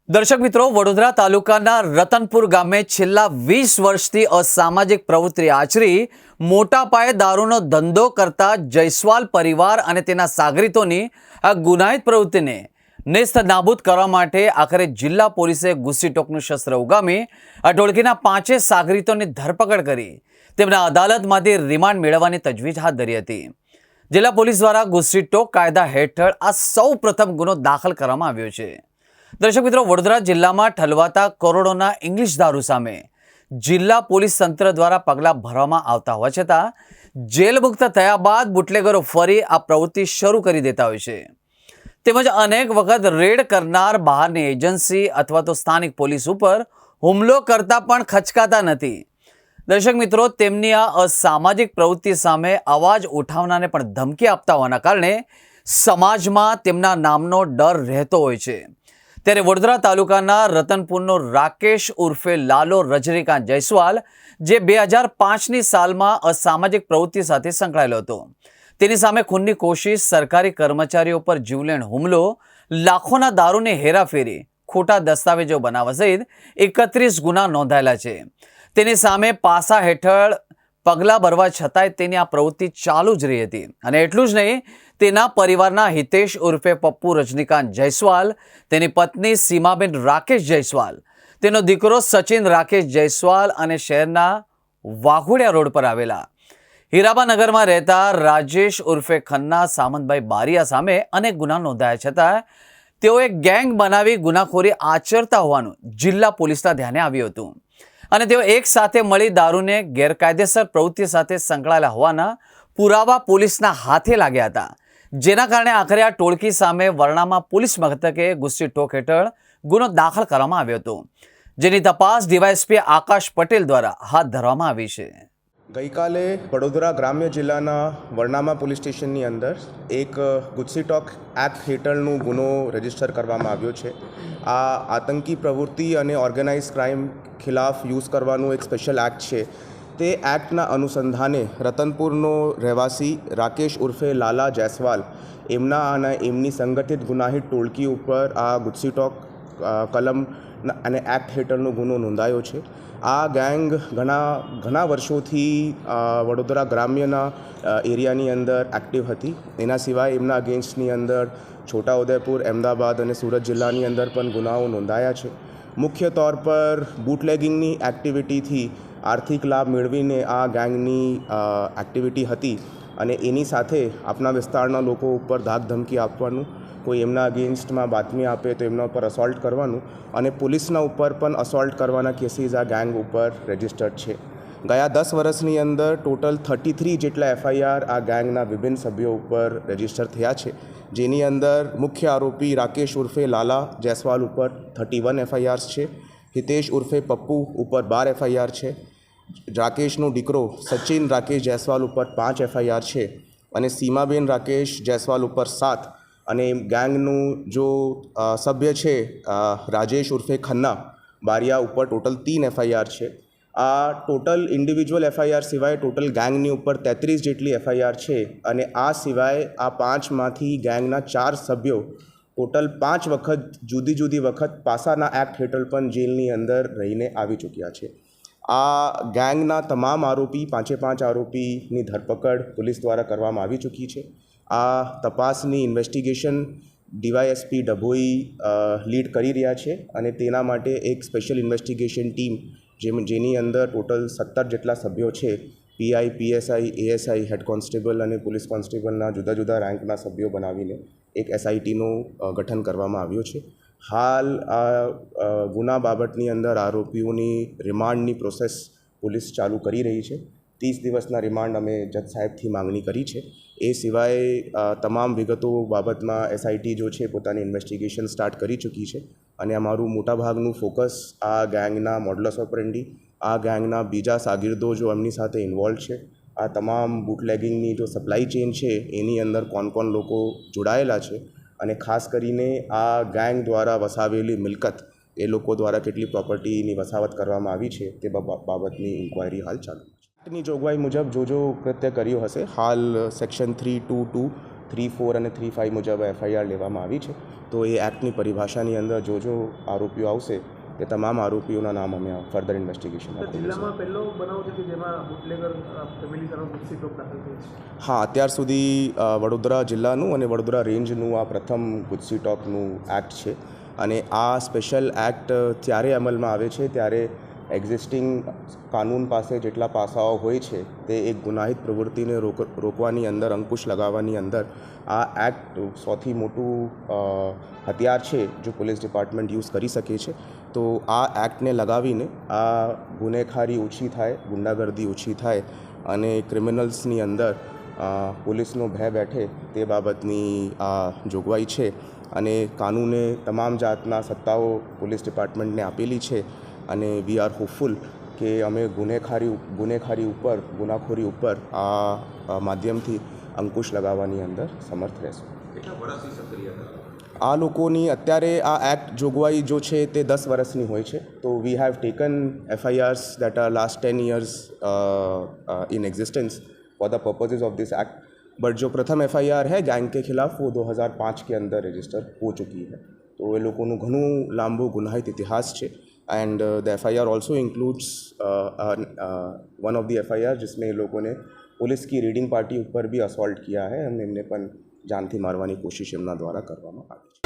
દર્શક મિત્રો, વડોદરા તાલુકાના રતનપુર ગામે છેલ્લા 20 વર્ષથી અસામાજિક પ્રવૃત્તિ આચરી મોટા પાયે દારૂનો ધંધો કરતા જયસ્વાલ પરિવાર અને તેના સાગરીતોની આ ગુનાહિત પ્રવૃત્તિને નેસ્ત નાબૂદ કરવા માટે આખરે જિલ્લા પોલીસે ગુસ્સીટોકનું શસ્ત્ર ઉગામી આ ટોળકીના 5 સાગરીતોની ધરપકડ કરી તેમના અદાલતમાંથી રિમાન્ડ મેળવવાની તજવીજ હાથ ધરી હતી। જિલ્લા પોલીસ દ્વારા ગુસ્સીટોક કાયદા હેઠળ આ સૌ પ્રથમ ગુનો દાખલ કરવામાં આવ્યો છે। દર્શક મિત્રો, વડોદરા જિલ્લામાં ઠલવાતા કરોડોના ઇંગ્લિશ દારૂ સામે જિલ્લા પોલીસ તંત્ર દ્વારા પગલાં ભરવામાં આવતા હોવા છતાં જેલ મુક્ત થયા બાદ બુટલેગરો ફરી આ પ્રવૃત્તિ શરૂ કરી દેતા હોય છે। તેમજ અનેક વખત રેડ કરનાર બહારની એજન્સી અથવા તો સ્થાનિક પોલીસ ઉપર હુમલો કરતા પણ ખચકાતા નથી। દર્શક મિત્રો, તેમની આ અસામાજિક પ્રવૃત્તિ સામે અવાજ ઉઠાવનારને પણ ધમકી આપતા હોવાના કારણે સમાજમાં તેમના નામનો ડર રહેતો હોય છે। ત્યારે વડોદરા તાલુકાના રતનપુરનો રાકેશ ઉર્ફે લાલો રજનીકાંત જયસ્વાલ, જે 2005ની સાલમાં અસામાજિક પ્રવૃત્તિ સાથે સંકળાયેલો હતો, તેની સામે ખૂનની કોશિશ, સરકારી કર્મચારીઓ પર જીવલેણ હુમલો, લાખોના દારૂની હેરાફેરી, ખોટા દસ્તાવેજો બનાવવા સહિત 31 ગુના નોંધાયેલા છે। તેની સામે પાસા હેઠળ પગલાં ભરવા છતાંય તેની આ પ્રવૃત્તિ ચાલુ જ રહી હતી। અને એટલું જ નહીં, તેના પરિવારના હિતેશ ઉર્ફે પપ્પુ રજનીકાંત જયસ્વાલ, તેની પત્ની સીમાબેન રાકેશ જયસ્વાલ, તેનો દીકરો સચિન રાકેશ જયસ્વાલ અને શહેરના વાઘોડિયા રોડ પર આવેલા હીરાબાનગરમાં રહેતા રાજેશ ઉર્ફે ખન્ના સામંતભાઈ બારિયા સામે અનેક ગુના નોંધાયા છતાં તેઓએ ગેંગ બનાવી ગુનાખોરી આચરતા હોવાનું જિલ્લા પોલીસના ધ્યાને આવ્યું હતું અને તેઓ એક સાથે મળી દારૂને ગેરકાયદેસર પ્રવૃત્તિ સાથે સંકળાયેલા હોવાના પુરાવા પોલીસના હાથે લાગ્યા હતા, જેના કારણે આખરે આ ટોળકી સામે વરણામા પોલીસ મથકે ગુસ્સીટોક હેઠળ ગુનો દાખલ કરવામાં આવ્યો હતો, જેની તપાસ ડીવાયએસપી આકાશ પટેલ દ્વારા હાથ ધરવામાં આવી છે। ગઈકાલે વડોદરા ગ્રામ્ય જિલ્લાના વરણામા પોલીસ સ્ટેશનની અંદર એક ગુસ્સીટોક એક્ટ હેઠળનો ગુનો રજીસ્ટર કરવામાં આવ્યો છે। આ આતંકી પ્રવૃત્તિ અને ઓર્ગેનાઇઝ ક્રાઇમ ખિલાફ યુઝ કરવાનું એક સ્પેશિયલ એક્ટ છે। તે એક્ટના અનુસંધાને રતનપુરનો રહેવાસી રાકેશ ઉર્ફે લાલા જયસ્વાલ, એમના અને એમની સંગઠિત ગુનાહિત ટોળકી ઉપર આ ગુસ્સીટોક કલમ અને એક્ટ હેઠળનો ગુનો નોંધાયો છે। આ ગેંગ ઘણા વર્ષોથી વડોદરા ગ્રામ્યના એરિયાની અંદર એક્ટિવ હતી। એના સિવાય એમના અગેન્સ્ટની અંદર છોટાઉદેપુર, અમદાવાદ અને સુરત જિલ્લાની અંદર પણ ગુનાઓ નોંધાયા છે। મુખ્ય તौर પર બુટલેગિંગની એક્ટિવિટીથી આર્થિક લાભ મેળવીને આ ગેંગની એક્ટિવિટી હતી અને એની સાથે આપણા વિસ્તારના લોકો ઉપર ધાકધમકી આપવાનું, કોઈ એમના અગેન્સ્ટમાં બાતમી આપે તો એમના ઉપર અસોલ્ટ કરવાનું અને પોલીસના ઉપર પણ અસોલ્ટ કરવાના કેસીસ આ ગેંગ ઉપર રજિસ્ટર્ડ છે। ગયા 10 વર્ષની અંદર ટોટલ 33 જેટલા એફઆઈઆર આ ગેંગના વિભિન્ન સભ્યો ઉપર રજિસ્ટર થયા છે, જેની અંદર મુખ્ય આરોપી રાકેશ ઉર્ફે લાલા જયસ્વાલ ઉપર 31 એફઆઈઆર્સ છે, હિતેશ ઉર્ફે પપ્પુ ઉપર 12 એફઆઈઆર છે, રાકેશનો દીકરો સચિન રાકેશ જયસ્વાલ ઉપર 5 એફઆઈઆર છે અને સીમાબેન રાકેશ જયસ્વાલ ઉપર 7 અને ગેંગનું જો સભ્ય છે રાજેશ ઉર્ફે ખન્ના બારિયા ઉપર ટોટલ 3 એફઆઈઆર છે। આ ટોટલ ઇન્ડિવિજ્યુઅલ એફઆઈઆર સિવાય ટોટલ ગેંગની ઉપર 33 જેટલી એફઆઈઆર છે અને આ સિવાય આ 5માંથી ગેંગના 4 સભ્યો ટોટલ 5 વખત જુદી જુદી વખત પાસાના એક્ટ હેઠળ પણ જેલની અંદર રહીને આવી ચૂક્યા છે। આ ગેંગના તમામ આરોપી 5 આરોપીની ધરપકડ પોલીસ દ્વારા કરવામાં આવી ચૂકી છે। આ તપાસની ઇન્વેસ્ટિગેશન ડીવાયએસપી ડભોઈ લીડ કરી રહ્યા છે અને તેના માટે એક સ્પેશિયલ ઇન્વેસ્ટિગેશન ટીમ જેની અંદર ટોટલ 17 જેટલા સભ્યો છે, PI, PSI, ASI, head constable અને પોલીસ કોન્સ્ટેબલના જુદા જુદા રેન્કના સભ્યો બનાવીને એક એસઆઈટીનું ગઠન કરવામાં આવ્યું છે। હાલ આ ગુના બાબતની અંદર આરોપીઓની રિમાન્ડની પ્રોસેસ પોલીસ ચાલુ કરી રહી છે। 30 દિવસના રિમાન્ડ અમે જજ સાહેબથી માંગણી કરી છે। એ સિવાય તમામ વિગતો બાબતમાં એસઆઈટી જો છે પોતાની ઇન્વેસ્ટિગેશન સ્ટાર્ટ કરી ચૂકી છે અને અમારું મોટાભાગનું ફોકસ આ ગેંગના મોડલસ ઓપરેન્ડી, આ ગેંગના બીજા સાગીરદો જો એમની સાથે ઇન્વોલ્વ છે, આ તમામ બુટલેગિંગની જો સપ્લાય ચેઇન છે એની અંદર કોણ લોકો જોડાયેલા છે અને ખાસ કરીને આ ગેંગ દ્વારા વસાવેલી મિલકત, એ લોકો દ્વારા કેટલી પ્રોપર્ટીની વસાવટ કરવામાં આવી છે તે બાબતની ઇન્ક્વાયરી હાલ ચાલુ છે। ની જોગવાઈ મુજબ જો કૃત્ય કર્યું હશે હાલ સેક્શન 322, 34 અને 35 મુજબ એફઆઈઆર લેવામાં આવી છે. તો એ એક્ટની પરિભાષાની અંદર જો આરોપીઓ આવશે તે તમામ આરોપીઓના નામ અમે ફર્ધર ઇન્વેસ્ટિગેશનમાં જિલ્લામાં પહેલો બનાવ છે કે જેમાં બુટલેગર ફેમિલી તરફ ગુસ્સી ટોક દાખલ થઈ છે. હા, અત્યાર સુધી વડોદરા જિલ્લાનું અને વડોદરા રેન્જનું આ પ્રથમ ગુજસી ટોકનું એક્ટ છે. અને આ સ્પેશિયલ એક્ટ ત્યારે અમલમાં આવે છે ત્યારે એક્ઝિસ્ટિંગ કાનૂન પાસે જેટલા પાસાઓ હોય છે તે એક ગુનાહિત પ્રવૃત્તિને રોકવાની અંદર, અંકુશ લગાવવાની અંદર આ એક્ટ સૌથી મોટું હથિયાર છે જો પોલીસ ડિપાર્ટમેન્ટ યુઝ કરી શકે છે. તો આ એક્ટને લગાવીને આ ગુનેખારી ઓછી થાય, ગુંડાગર્દી ઓછી થાય અને ક્રિમિનલ્સની અંદર પોલીસનો ભય બેઠે તે બાબતની આ જોગવાઈ છે. અને કાનૂને તમામ જાતના સત્તાઓ પોલીસ ડિપાર્ટમેન્ટને આપેલી છે. અને વી આર હોપફુલ કે અમે ગુનેખોરી ઉપર આ માધ્યમથી અંકુશ લગાવવાની અંદર સમર્થ રહેશું. આ લોકોની અત્યારે આ એક્ટ જોગવાઈ જો છે તે 10 વર્ષની હોય છે. તો we have taken FIRs that are last 10 years in existence for the purposes of this act. But जो प्रथम एफआईआर है गैंग के खिलाफ वो 2005 के अंदर रजिस्टर हो चुकी है. तो એ લોકોનું ઘણું લાંબુ ગુનાહિત ઇતિહાસ છે. And the FIR also includes one of the FIR जिसमें ये लोगों ने पुलिस की रीडिंग पार्टी ऊपर भी असॉल्ट किया है. એમને પણ જાનથી મારવાની કોશિશ એમના દ્વારા કરવામાં આવી છે.